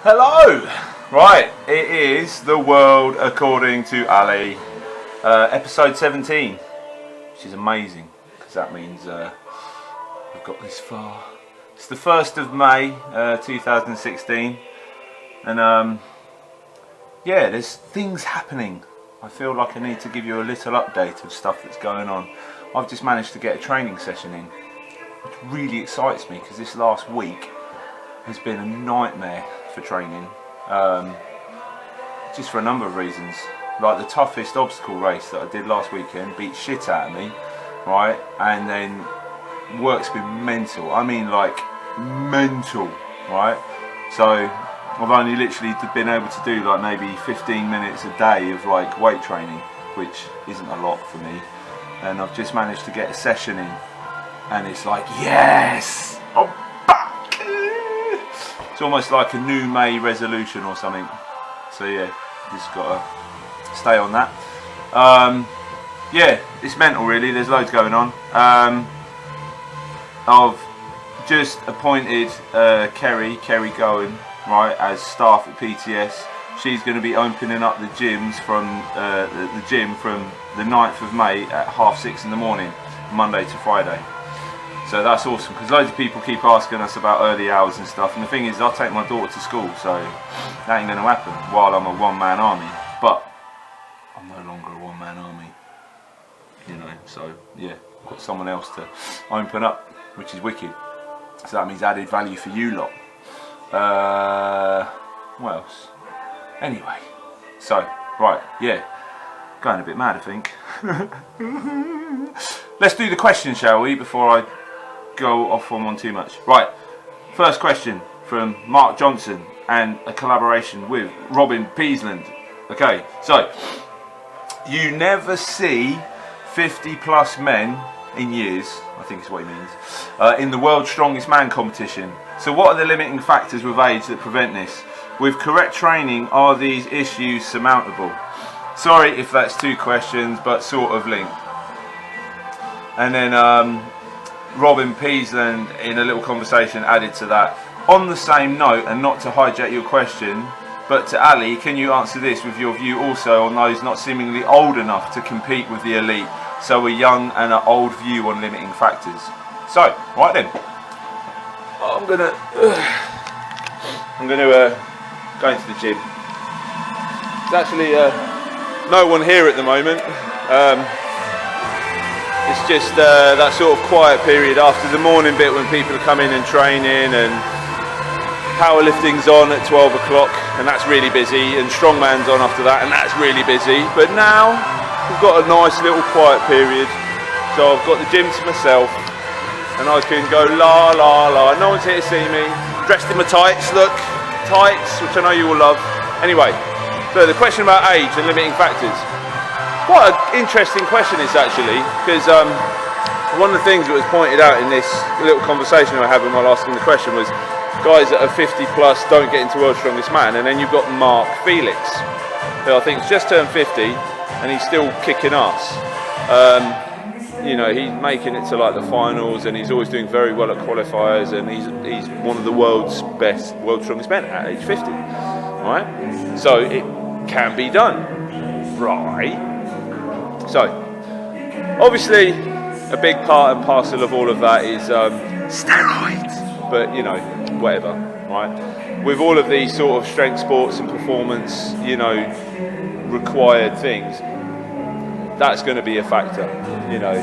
Hello! Right, it is The World According to Ali, episode 17, which is amazing, because that means we've got this far. It's the 1st of May, 2016, and yeah, there's things happening. I feel like I need to give you a little update of stuff that's going on. I've just managed to get a training session in, which really excites me, because this last week has been a nightmare for training, just for a number of reasons. Like the toughest obstacle race that I did last weekend beat shit out of me, right? And then work's been mental. I mean, like mental, right? So I've only literally been able to do like maybe 15 minutes a day of like weight training, which isn't a lot for me. And I've just managed to get a session in, and it's like, yes, I'm back. It's almost like a new May resolution or something. So yeah, just gotta stay on that. Yeah, it's mental really. There's loads going on. I've just appointed Kerry Gowan, right, as staff at PTS. She's going to be opening up the gyms from the gym from the 9th of May at 6:30 in the morning, Monday to Friday. So that's awesome, because loads of people keep asking us about early hours and stuff, and the thing is, I'll take my daughter to school, so that ain't going to happen while I'm a one-man army. But I'm no longer a one-man army, you know, so yeah, I've got someone else to open up, which is wicked. So that means added value for you lot. What else? Anyway, so, right, yeah, going a bit mad, I think. Let's do the question, shall we, before I go off on one too much. Right, first question from Mark Johnson, and a collaboration with Robin Peasland. Okay, so, you never see 50 plus men in years, I think is what he means, in the World's Strongest Man competition. So what are the limiting factors with age that prevent this? With correct training, are these issues surmountable? Sorry if that's two questions, but sort of linked. And then Robin Peasland, in a little conversation, added to that. On the same note, and not to hijack your question, but to Ali, can you answer this with your view also on those not seemingly old enough to compete with the elite? So a young and an old view on limiting factors. So, right then, I'm gonna go into the gym. There's actually no one here at the moment. It's just that sort of quiet period after the morning bit when people come in and training, and powerlifting's on at 12 o'clock, and that's really busy, and strongman's on after that, and that's really busy. But now we've got a nice little quiet period, so I've got the gym to myself, and I can go la la la. No one's here to see me. Dressed in my tights, look, tights, which I know you will love. Anyway, so the question about age and limiting factors. Quite an interesting question this actually, because one of the things that was pointed out in this little conversation I had when I was asking the question was guys that are 50 plus don't get into World's Strongest Man, and then you've got Mark Felix, who I think has just turned 50 and he's still kicking ass. You know, he's making it to like the finals, and he's always doing very well at qualifiers, and he's one of the world's best, World's Strongest Men at age 50, right? So it can be done, right? So, obviously, a big part and parcel of all of that is steroids, but you know, whatever, right? With all of these sort of strength sports and performance, you know, required things, that's going to be a factor, you know.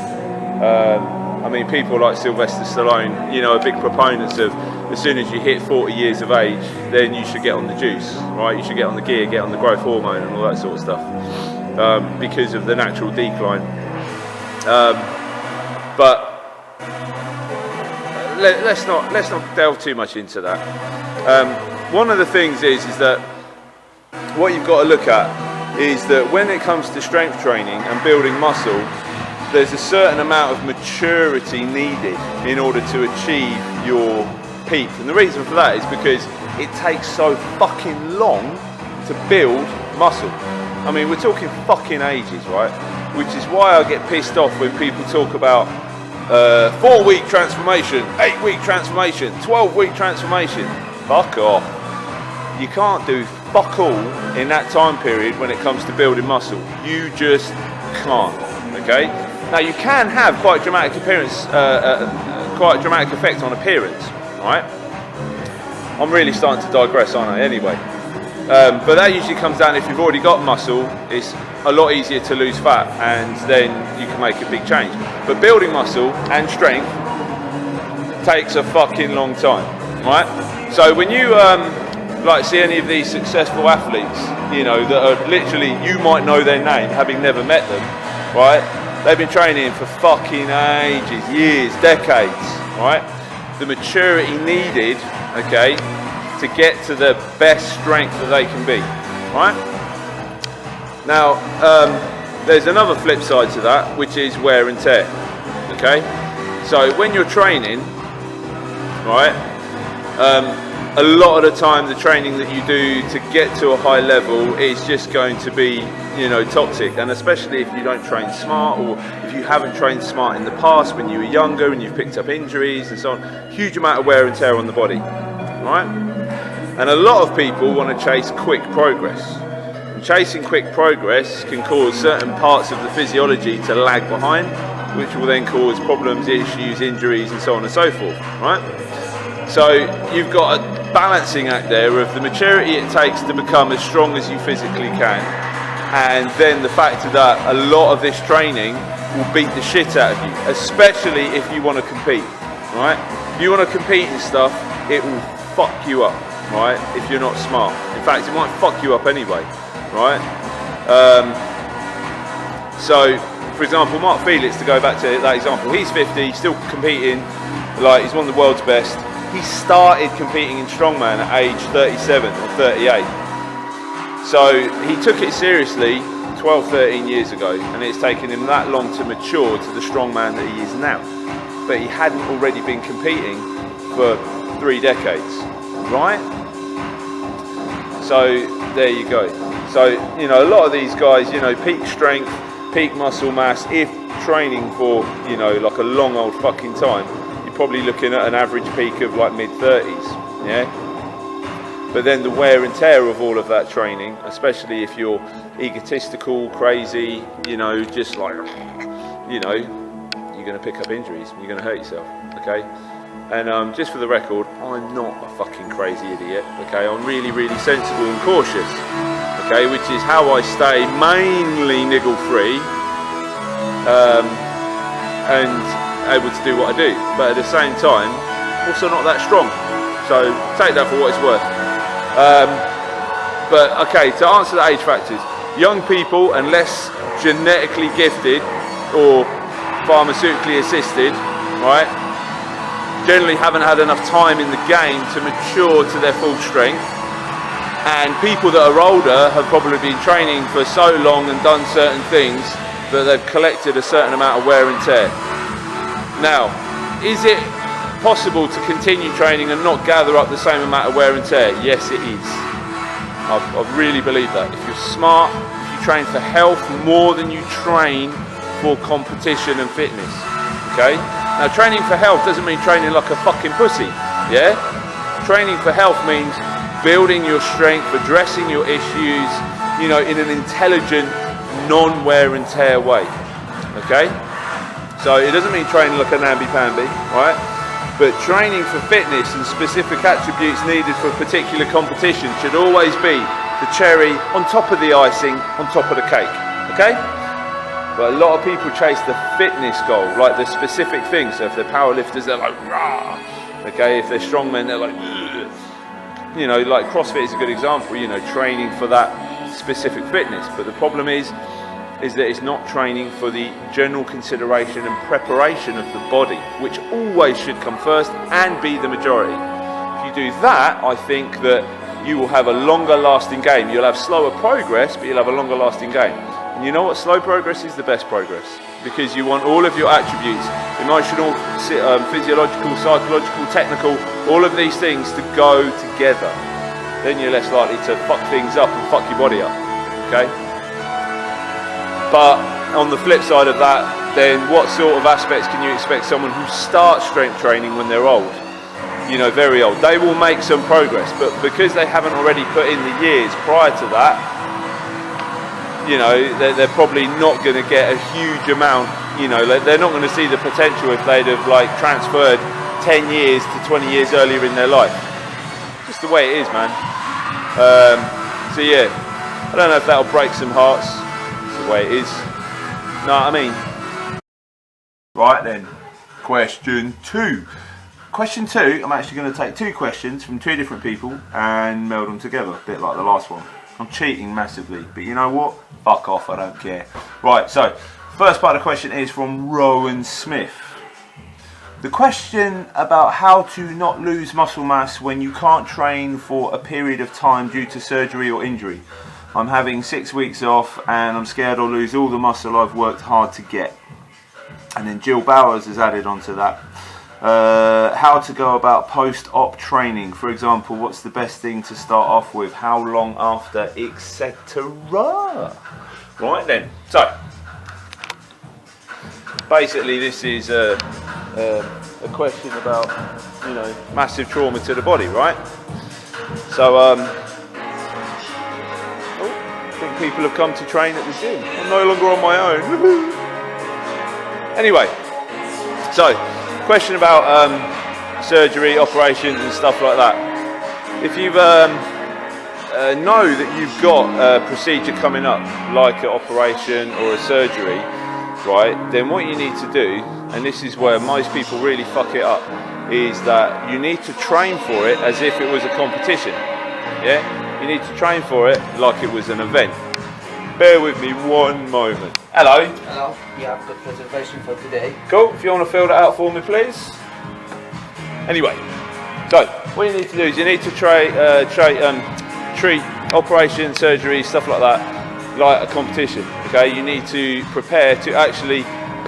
I mean, people like Sylvester Stallone, you know, are big proponents of as soon as you hit 40 years of age, then you should get on the juice, right? You should get on the gear, get on the growth hormone and all that sort of stuff. Because of the natural decline, but let's not delve too much into that. One of the things is that what you've got to look at is that when it comes to strength training and building muscle, there's a certain amount of maturity needed in order to achieve your peak, and the reason for that is because it takes so fucking long to build muscle. I mean, we're talking fucking ages, right? Which is why I get pissed off when people talk about 4-week transformation, 8-week transformation, 12-week transformation. Fuck off. you can't do fuck all in that time period when it comes to building muscle. You just can't. Okay. Now you can have quite dramatic appearance, quite a dramatic effect on appearance, right? I'm really starting to digress, aren't I? Anyway, but that usually comes down if you've already got muscle. It's a lot easier to lose fat, and then you can make a big change. But building muscle and strength takes a fucking long time, right? So when you like see any of these successful athletes, you know, that are literally, you might know their name having never met them, right? They've been training for fucking ages, years, decades, right? The maturity needed, okay, to get to the best strength that they can be, right? Now, there's another flip side to that, which is wear and tear, okay? So when you're training, right, a lot of the time the training that you do to get to a high level is just going to be, you know, toxic, and especially if you don't train smart, or if you haven't trained smart in the past when you were younger and you've picked up injuries and so on. Huge amount of wear and tear on the body, right? And a lot of people want to chase quick progress. And chasing quick progress can cause certain parts of the physiology to lag behind, which will then cause problems, issues, injuries, and so on and so forth, right? So you've got a balancing act there of the maturity it takes to become as strong as you physically can, and then the fact that a lot of this training will beat the shit out of you, especially if you want to compete, right? If you want to compete in stuff, it will fuck you up, right? If you're not smart. In fact, it might fuck you up anyway, right? So, for example, Mark Felix, to go back to that example, he's 50, still competing, like he's one of the world's best. He started competing in strongman at age 37 or 38. So he took it seriously 12, 13 years ago, and it's taken him that long to mature to the strongman that he is now. But he hadn't already been competing for 3 decades, right? So there you go. So, you know, a lot of these guys, you know, peak strength, peak muscle mass, if training for, you know, like a long old fucking time, probably looking at an average peak of like mid-30s, yeah? But then the wear and tear of all of that training, especially if you're egotistical, crazy, you know, just like, you know, you're going to pick up injuries, you're going to hurt yourself, okay? And just for the record, I'm not a fucking crazy idiot, okay? I'm really, really sensible and cautious, okay? Which is how I stay mainly niggle-free, and able to do what I do, but at the same time also not that strong, so take that for what it's worth. But okay, to answer the age factors, young people, unless genetically gifted or pharmaceutically assisted, right, generally haven't had enough time in the game to mature to their full strength, and people that are older have probably been training for so long and done certain things that they've collected a certain amount of wear and tear. Now, is it possible to continue training and not gather up the same amount of wear and tear? Yes, it is. I really believe that. If you're smart, if you train for health more than you train for competition and fitness, okay? Now, training for health doesn't mean training like a fucking pussy, yeah? Training for health means building your strength, addressing your issues, you know, in an intelligent, non-wear and tear way, okay? So it doesn't mean training like a namby-pamby, right? But training for fitness and specific attributes needed for a particular competition should always be the cherry on top of the icing, on top of the cake, okay? But a lot of people chase the fitness goal, like the specific things. So if they're powerlifters, they're like, rah, okay? If they're strongmen, they're like, ugh. You know, like CrossFit is a good example, you know, training for that specific fitness. But the problem is that it's not training for the general consideration and preparation of the body, which always should come first and be the majority. If you do that, I think that you will have a longer lasting game. You'll have slower progress, but you'll have a longer lasting game. And you know what? Slow progress is the best progress, because you want all of your attributes, emotional, physiological, psychological, technical, all of these things to go together. Then you're less likely to fuck things up and fuck your body up, okay? But on the flip side of that, then what sort of aspects can you expect someone who starts strength training when they're old? you know, very old. They will make some progress, but because they haven't already put in the years prior to that, you know, they're probably not going to get a huge amount. You know, they're not going to see the potential if they'd have like transferred 10 years to 20 years earlier in their life. Just the way it is, man. So yeah, I don't know if that'll break some hearts. It's the way it is. Know what I mean? Right then, question 2. Question 2, I'm actually going to take 2 questions from 2 different people and meld them together, a bit like the last one. I'm cheating massively, but you know what? Fuck off, I don't care. Right, so, first part of the question is from Rowan Smith. The question about how to not lose muscle mass when you can't train for a period of time due to surgery or injury. I'm having 6 weeks off and I'm scared I'll lose all the muscle I've worked hard to get. And then Jill Bowers has added onto that. How to go about post-op training. For example, what's the best thing to start off with? How long after, etc. Right then. So, basically this is a question about, you know, massive trauma to the body, right? So, I think people have come to train at the gym. I'm no longer on my own. Woohoo! Anyway, so question about surgery, operations and stuff like that. If you know that you've got a procedure coming up, like an operation or a surgery, right, then what you need to do, and this is where most people really fuck it up, is that you need to train for it as if it was a competition. Yeah? You need to train for it like it was an event. Bear with me one moment. Hello. Hello. Yeah, I've got reservation for today. Cool. If you want to fill that out for me, please. Anyway, so what you need to do is you need to treat operation, surgery, stuff like that, like a competition. Okay. You need to prepare to actually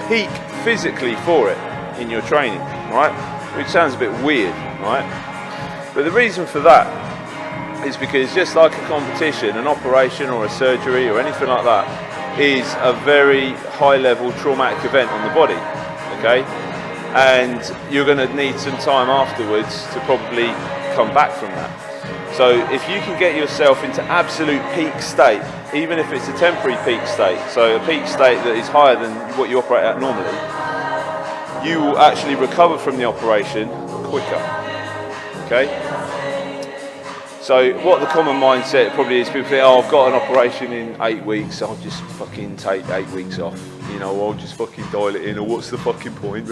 peak physically for it in your training, right? Which sounds a bit weird, right? But the reason for that is because just like a competition, an operation or a surgery or anything like that is a very high level traumatic event on the body, okay? And you're going to need some time afterwards to probably come back from that. So if you can get yourself into absolute peak state, even if it's a temporary peak state, so a peak state that is higher than what you operate at normally, you will actually recover from the operation quicker, okay? So what the common mindset probably is, people think, oh, I've got an operation in 8 weeks, I'll just fucking take 8 weeks off, you know, I'll just fucking dial it in, or what's the fucking point?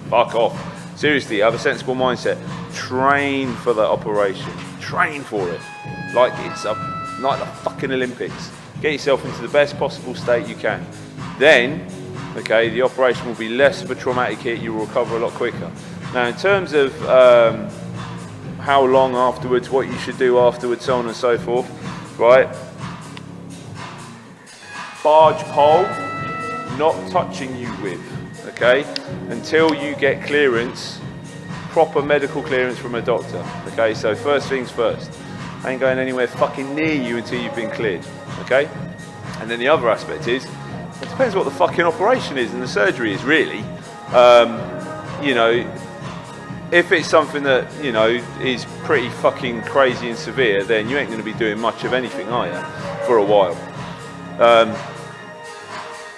Fuck off. Seriously, have a sensible mindset. Train for the operation. Train for it. Like it's like the fucking Olympics. Get yourself into the best possible state you can. Then, okay, the operation will be less of a traumatic hit, you will recover a lot quicker. Now, in terms of how long afterwards, what you should do afterwards, so on and so forth, right? Barge pole, not touching you with, okay? Until you get clearance, proper medical clearance from a doctor, okay? So first things first, I ain't going anywhere fucking near you until you've been cleared, okay? And then the other aspect is, it depends what the fucking operation is and the surgery is really. You know, if it's something that, you know, is pretty fucking crazy and severe, then you ain't going to be doing much of anything, are you? For a while.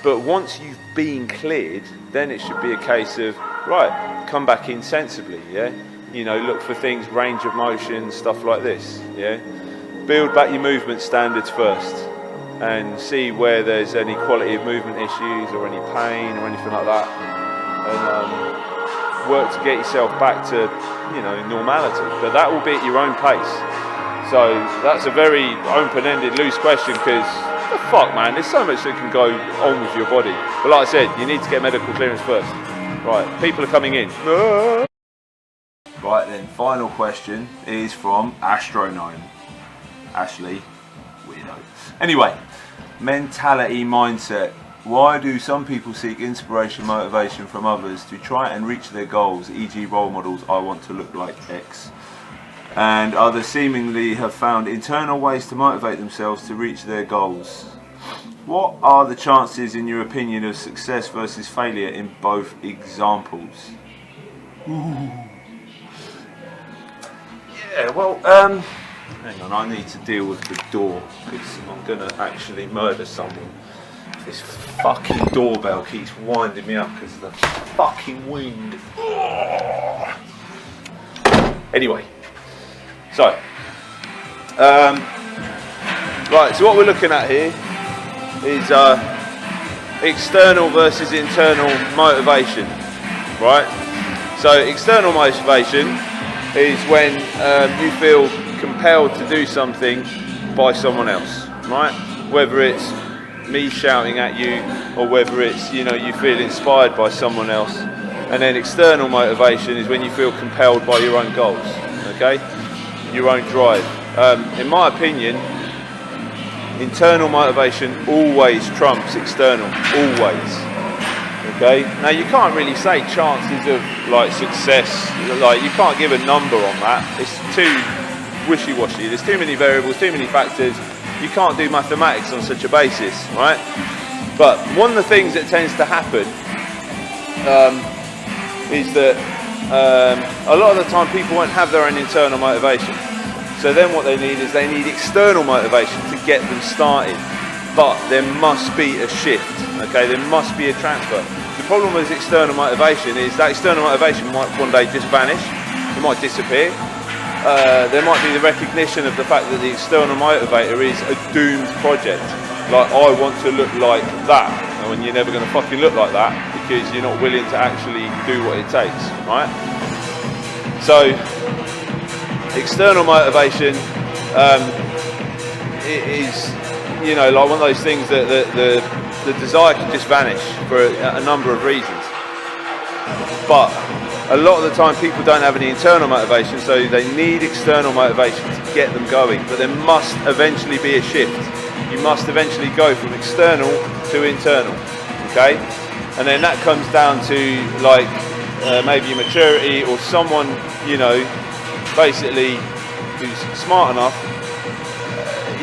But once you've been cleared, then it should be a case of, right, come back in sensibly, yeah? You know, look for things, range of motion, stuff like this, yeah? Build back your movement standards first and see where there's any quality of movement issues or any pain or anything like that. And, work to get yourself back to, you know, normality, but that will be at your own pace. So that's a very open-ended, loose question, because the fuck, man, there's so much that can go on with your body. But like I said, you need to get medical clearance first. Right, people are coming in. Right then, final question is from Astro9. Ashley, weirdo. Anyway, mentality, mindset. Why do some people seek inspiration, motivation from others to try and reach their goals, e.g. role models, I want to look like X? And others seemingly have found internal ways to motivate themselves to reach their goals. What are the chances, in your opinion, of success versus failure in both examples? Ooh. Yeah, well, hang on, I need to deal with the door because I'm going to actually murder someone. This fucking doorbell keeps winding me up because of the fucking wind. Oh. Anyway, so, right, so what we're looking at here is external versus internal motivation, right? So external motivation is when you feel compelled to do something by someone else, right? Whether it's me shouting at you or whether it's, you know, you feel inspired by someone else. And then external motivation is when you feel compelled by your own goals, okay? Your own drive. In my opinion, internal motivation always trumps external, always. Okay. Now you can't really say chances of like success, like you can't give a number on that. It's too wishy-washy. There's too many variables, too many factors. You can't do mathematics on such a basis, right? But one of the things that tends to happen is that a lot of the time people won't have their own internal motivation. So then what they need is they need external motivation to get them started. But there must be a shift, okay? There must be a transfer. The problem with external motivation is that external motivation might one day just vanish, it might disappear. There might be the recognition of the fact that the external motivator is a doomed project. Like, I want to look like that, and when you're never going to fucking look like that because you're not willing to actually do what it takes, right? So, external motivation is, you know, like one of those things that the desire can just vanish for a number of reasons. But a lot of the time people don't have any internal motivation, so they need external motivation to get them going. But there must eventually be a shift. You must eventually go from external to internal, okay? And then that comes down to like maybe your maturity or someone, you know, basically who's smart enough,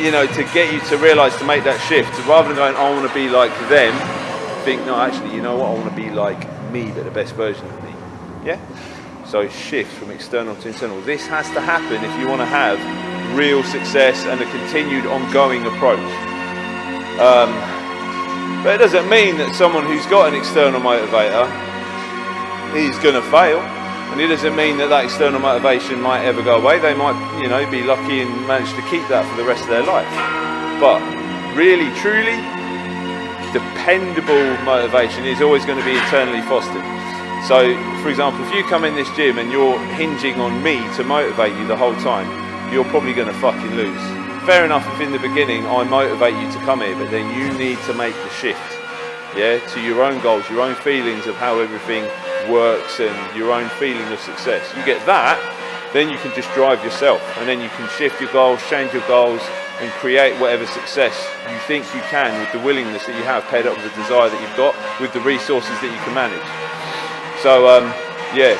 you know, to get you to realise, to make that shift, rather than going, I want to be like them, think, no, actually, you know what, I want to be like me, but the best version of me. Yeah? So shift from external to internal. This has to happen if you want to have real success and a continued ongoing approach. But it doesn't mean that someone who's got an external motivator is going to fail. And it doesn't mean that that external motivation might ever go away. They might, you know, be lucky and manage to keep that for the rest of their life. But really, truly, dependable motivation is always going to be internally fostered. So, for example, if you come in this gym and you're hinging on me to motivate you the whole time, you're probably going to fucking lose. Fair enough if in the beginning I motivate you to come here, but then you need to make the shift, yeah, to your own goals, your own feelings of how everything works and your own feeling of success. You get that, then you can just drive yourself, and then you can shift your goals, change your goals, and create whatever success you think you can with the willingness that you have paired up with the desire that you've got, with the resources that you can manage. So yeah,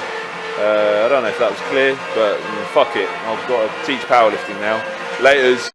I don't know if that was clear, but fuck it, I've got to teach powerlifting now. Laters.